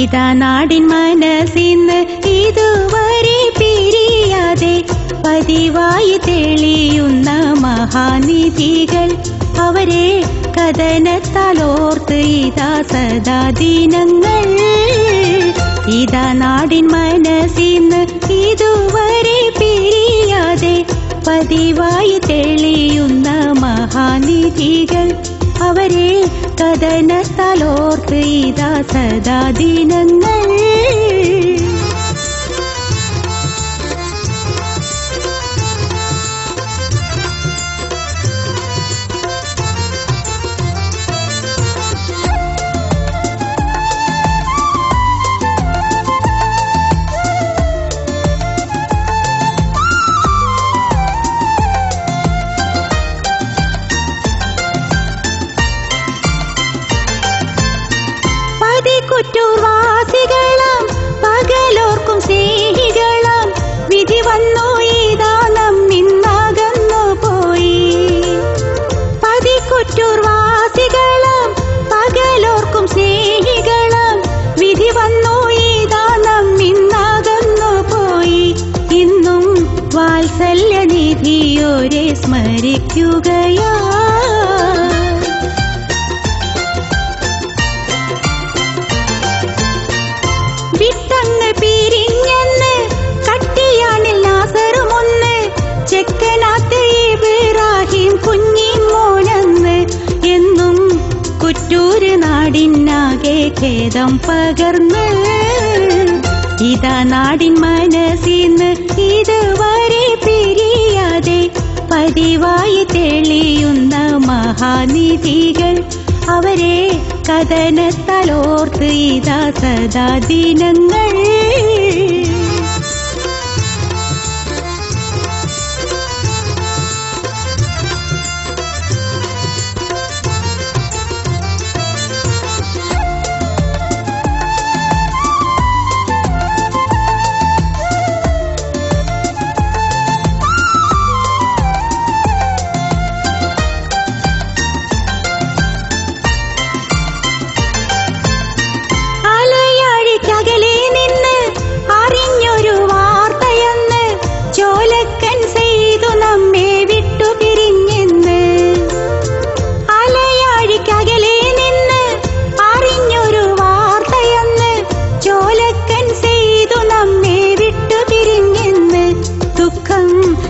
ഇതാ നാടിൻ മനസ്സിന്ന് ഇതുവരെ പിരിയാതെ പതിവായി തെളിയുന്ന മഹാനിധികൾ. അവരെ കഥനത്താലോർത്ത് ഇതാ സദാ ദിനങ്ങൾ. ഇതാ നാടിൻ മനസ്സിന്ന് ഇതുവരെ പിരിയാതെ പതിവായി തെളിയുന്ന മഹാനിധികൾ. അവരെ കഥനത്താലോർത്ത് ഇതാ സദാ ദിനങ്ങൾ. കുറ്റവാസികളാം പകലോർക്കും സ്നേഹികളാം വിധി വന്നു ഇതാ നമ്മിന്നകന്നു പോയി. പതിക്കുറ്റവാസികളാം പകലോർക്കും സ്നേഹികളാം വിധി വന്നു ഇതാ നമ്മിന്നകന്നു പോയി. ഇന്നും വാത്സല്യനിധിയോരെ സ്മരിക്കുകയാ. വിട്ടങ്ങ് പിരിഞ്ഞെന്ന് കട്ടിയാണിൽ നാസറുമൊന്ന് ചെക്കനാത്ത് ഇബ്രാഹിം കുഞ്ഞിമോനെന്ന്. എന്നും കുറ്റൂര് നാടിനാകെ ഖേദം പകർന്ന്. ഇതാ നാടിൻ മനസ്സിന്ന് ഇതുവരെ പിരിയാതെ പതിവായി തെളിയുന്ന മഹാനിധികൾ. അവരെ കഥനത്താലോർത്ത് ഇതാ സദാ ദിനങ്ങൾ.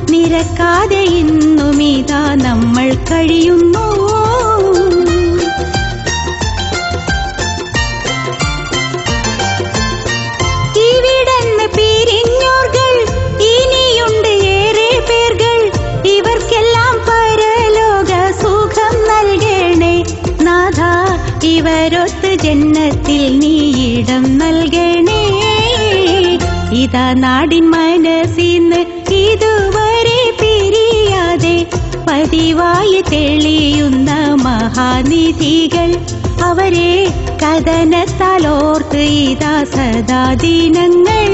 നിരക്കാതെ ഇന്നും ഇതാ നമ്മൾ കഴിയുന്നു. ഇവിടന്ന് പിരിഞ്ഞോർകൾ ഇനിയുണ്ട് ഏറെ പേർകൾ. ഇവർക്കെല്ലാം പരലോക സുഖം നൽകണേ നാഥ. ഇവരൊത്ത് ജന്നത്തിൽ നീ ഇടം നൽകണേ. ഇതാ നാടിൻ മനസ്സിന്ന് ഇതുവരെ പിരിയാതെ പതിവായി തെളിയുന്ന മഹാനിധികൾ. അവരെ കഥനത്താലോർത്ത് ഇതാ സദാ ദിനങ്ങൾ.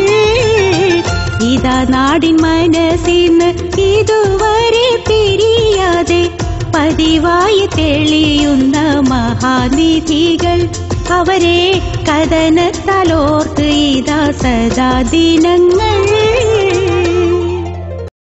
ഇതാ നാടിൻ മനസ്സിന്ന് ഇതുവരെ പിരിയാതെ പതിവായി തെളിയുന്ന മഹാനിധികൾ. അവരെ കഥനത്താലോർത്ത് ഇതാ സദാ ദിനങ്ങൾ.